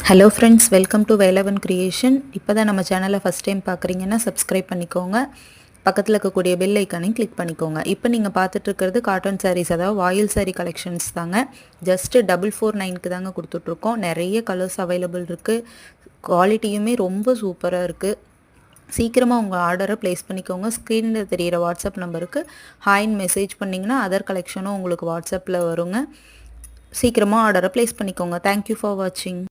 Hello friends, welcome to Velavan creation. இப்போ தான் நம்ம சேனலை ஃபஸ்ட் டைம் பார்க்குறீங்கன்னா சப்ஸ்கிரைப் பண்ணிக்கோங்க. பக்கத்தில் இருக்கக்கூடிய பெல் ஐக்கானையும் கிளிக் பண்ணிக்கோங்க. இப்போ நீங்கள் பார்த்துட்ருக்கிறது காட்டன் சாரீஸ், அதாவது வாயில் சாரீ கலெக்ஷன்ஸ் தாங்க. ஜஸ்ட்டு 449க்கு தாங்க கொடுத்துட்ருக்கோம். நிறைய கலர்ஸ் அவைலபிள் இருக்குது. குவாலிட்டியுமே ரொம்ப சூப்பராக இருக்குது. சீக்கிரமாக உங்கள் ஆர்டரை ப்ளேஸ் பண்ணிக்கோங்க. ஸ்க்ரீனில் தெரிகிற வாட்ஸ்அப் நம்பருக்கு ஹாய்ன்னு மெசேஜ் பண்ணிங்கன்னா அதர் கலெக்ஷனும் உங்களுக்கு வாட்ஸ்அப்பில் வருங்க. சீக்கிரமாக ஆர்டரை ப்ளேஸ் பண்ணிக்கோங்க. தேங்க்யூ ஃபார் வாட்சிங்.